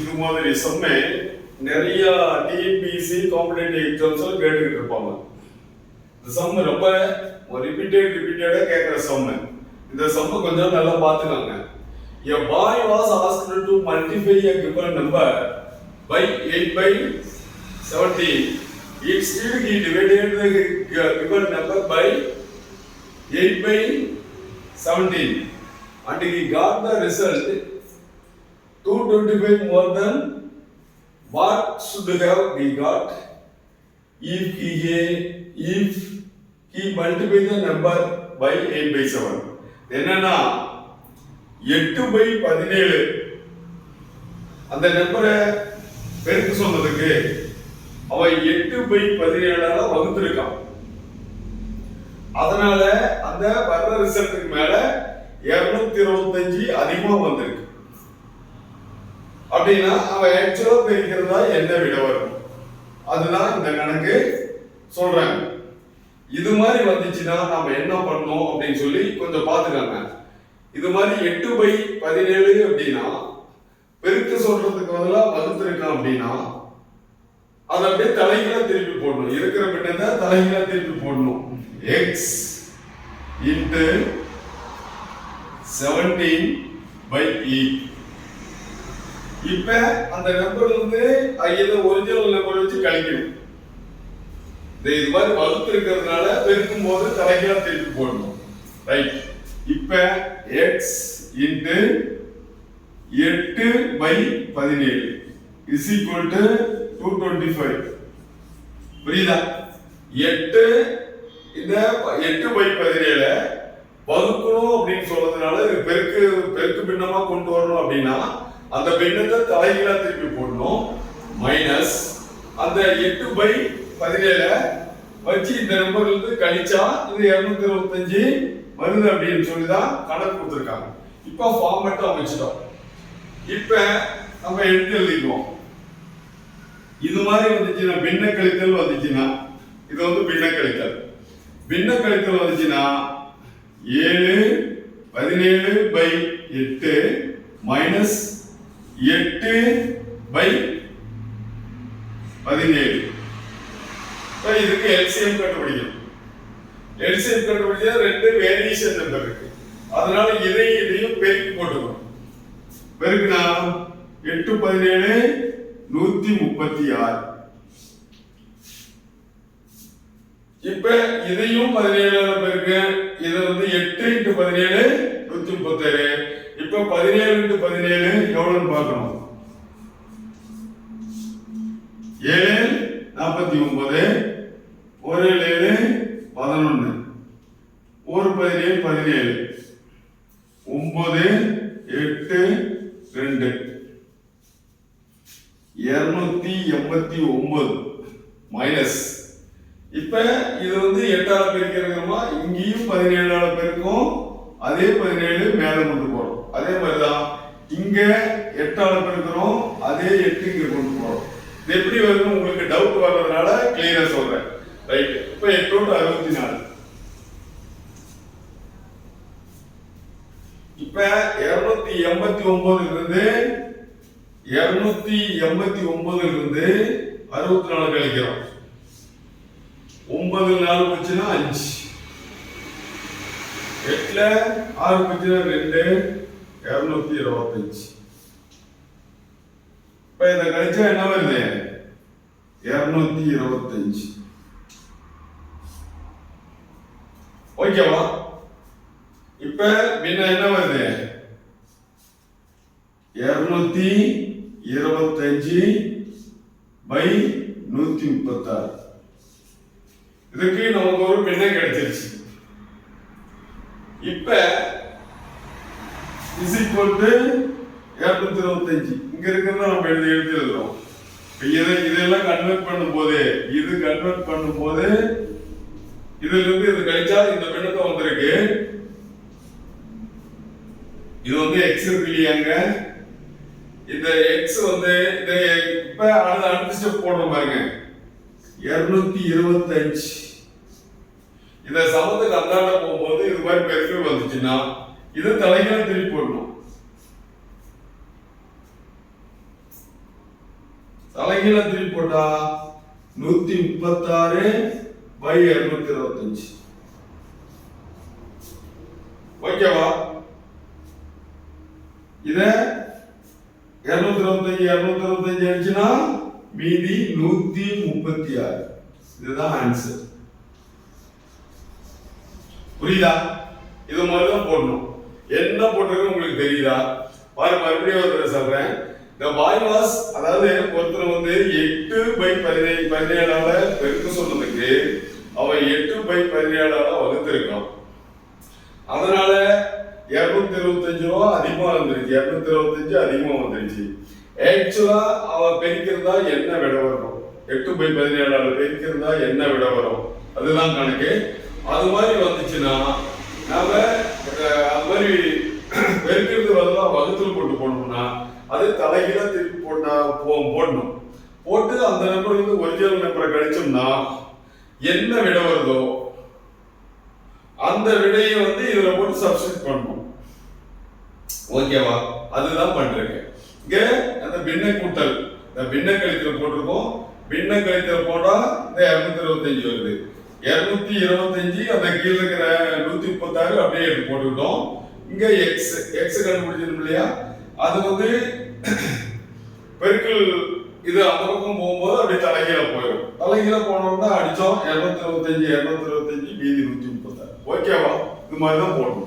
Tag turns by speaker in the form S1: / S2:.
S1: இது மாதிரி சம்மே நிறைய டிஎன்பிஎஸ்சி காம்படிட்டிவ் எக்ஸாம்ஸ்ல கேட்டுக்கிட்டு இருப்பாங்க. இந்த சம் ரொம்ப ரிப்பீட்டடா கேட்குற சம். இந்த சம் கொஞ்சம் நல்லா பார்த்துக்கோங்க. A boy was asked to multiply a given number by 8 by 17. Instead, he divided the given number by 8 by 17 and he got the result 225 more than what should have he got if he multiplied the number by 8 by 7. என்னன்னா 8 by 17 அந்த நம்பரை பெருக்க சொன்னதுக்கு அவன் 8 by 17 வகுத்திருக்கான். அதனால அந்த வர்ற ரிசல்ட்டுக்கு மேல 225 அதிகமா வந்திருக்கு. அப்படின்னா அவன் ஆக்சுவலா பெருக்கிறதா என்ன விட வரும், அதுதான் இந்த கணக்கு சொல்றாங்க. இது மாதிரி வந்துச்சுன்னா நம்ம என்ன பண்ணணும் அப்படின்னு சொல்லி கொஞ்சம் பார்த்துக்காங்க. இது மாதிரி 8 by 17 அப்படின்னா பெருக்க சொல்றதுக்கு பதிலாக வகுத்திருக்கான் அப்படின்னா அதை அப்படியே தலைகீழா திருப்பி போடணும். இருக்கிற பின்னத்தை தலைகீழா திருப்பி போடணும். x into 17 by 8. இப்ப அந்த நம்பர் வந்து இதை ஒரிஜினல் நம்பர் வச்சு கழிக்கணும். இது மாதிரி வகுத்து இருக்கிறதுனால பெருக்கும் போது தலைகீழா திருப்பி போடணும். ரைட். இப்ப x into 8 by 17 is equal to 225. புரியுதா? 8 இந்த 8 by 17 வகுக்கணும் அப்படின்னு சொல்றதுனால பெருக்கு பின்னமா கொண்டு வரணும் அப்படின்னா அந்த பின்னத்தை தலைகீழா திருப்பி போடணும். மைனஸ் அந்த 8 by 17 வச்சு இந்த நம்பர்ல இருந்து கழிச்சா இது 225 வருது அப்படின்னு சொல்லிதான் கணக்கு கொடுத்துருக்காங்க. இப்ப ஃபார்மேட்டா அமைச்சிட்டோம். இப்ப நம்ம எடுத்து எழுதிக்குவோம். இது மாதிரி வந்துச்சுன்னா பின்ன கழித்தல் வந்துச்சுன்னா இது வந்து பின்ன கழித்தல் வந்துச்சுன்னா 7 17 by 8 மைனஸ் 8 by 17. இதுக்கு எல்சிஎம் கண்டுபிடிக்கணும். எல்சிஎம் கண்டுபிடிச்சா ரெண்டு வேரியேஷன் நம்பர் இருக்கு. அதனால இதையும் பெருக்கி போட்டுக்கணும். பெருக்குனா 8 17 136. இப்ப இதையும் 17 பெருக்கு. இது வந்து 8 into 17 137. இப்ப 17 into 17 எவ்வளவுன்னு பார்க்கணும். 7 49 1 7 11 1 17 17 9 8 2 289 மைனஸ். இப்ப இது வந்து 8 பெருக்கிறோமா, இங்கேயும் 17 பெருக்கும். அதே 17 மேல கொண்டு போறோம். அதே மாதிரிதான் இங்க 8 பெருக்கிறோம், அதே 8 இங்க கொண்டு போறோம். இது எப்படி வருதுன்னு உங்களுக்கு டவுட் வர்றதுனால கிளியரா சொல்றேன். ரைட். இப்ப 8 64. இப்ப 289 இருந்து 64 கழிக்கிறோம். 9 4 போச்சுன்னா 5, 8 6 போச்சுன்னா 2, 225. இப்ப இதை கழிச்சா என்ன வருது? 225. ஓகேவா? இப்ப பின்ன என்ன வருது? 225 by 136. இதுக்கு நமக்கு ஒரு பின்ன கிடைச்சிருச்சு. இப்ப is equal to 225. இங்க இருக்கிறத நம்ம எழுதுறோம். இதெல்லாம் கன்வெர்ட் பண்ணும்போது இதுல இருந்து இது கழிச்சா இந்த பின்னத்தை வந்திருக்கு. இது வந்து x இருக்கு இல்லையாங்க. இந்த x வந்து இப்ப அடுத்த ஸ்டெப் போடுறோம் பாருங்க. 225. இந்த சமத்துக்கு அந்தாண்ட போகும்போது இது மாதிரி பெருக்கல் வந்துச்சுன்னா இது தலைகீழா திருப்பி போடணும். தலைகீழ திருப்பி போட்டா 136/225. ஓகேவா? இத 225 அடிச்சுனா மீதி 136. இதுதான் ஆன்சர். புரியுதா? இது மாதிரி தான் போடணும். என்ன போட்டிருக்கு உங்களுக்கு தெரியுதா? மறுபடியும் ஒரு தடவை சொல்றேன். இந்த பாய்வாஸ், அதாவது ஒருத்தர் 8/17 பெருக்க சொன்னதுக்கு அவன் 8/17 வகுத்திருக்கான். அதனால 225 ரூபா அதிகமா வந்துருச்சு. 225 அதிகமா வந்துருச்சு. ஆக்சுவலா அவன் பெருக்கிறதா என்ன விட வரும்? 8/17 பெருக்கிறதா என்ன விட வரும்? அதுதான் கணக்கு. அது மாதிரி வந்துச்சுன்னா நாம அது மாதிரி பெருக்கிறது பதிலாக வகுத்துல போட்டு போடணும்னா அது தலைகீழ திருப்பி போடணும். போட்டு அந்த நம்பர் வந்து ஒரிஜினல் நம்பரை கழிச்சோம்னா என்ன விட வருதோ அந்த விடையை வந்து இதுல போட்டு சப்ஸ்டிட் பண்ணணும். ஓகேவா? அதுதான் பண்றேங்க. இங்க அந்த பின்ன கூட்டல், இந்த பின்ன கழித்தல் போட்டிருக்கோம். பின்ன கழித்தல் போட்டா இந்த 225 வருது. 225 அந்த கீழே இருக்கிற 136 அப்படியே எடுத்து போட்டுக்கிட்டோம். இங்க எக்ஸ் கண்டுபிடிச்சிடும் இல்லையா? அது வந்து பெருக்கல் இது அந்த பக்கம் போகும்போது அப்படியே தலைகீழ போயிடும். தலைகீழ போனோம்னா அடிச்சோம் 225 மீதி 136. ஓகேவா? இது மாதிரி தான் போடணும்.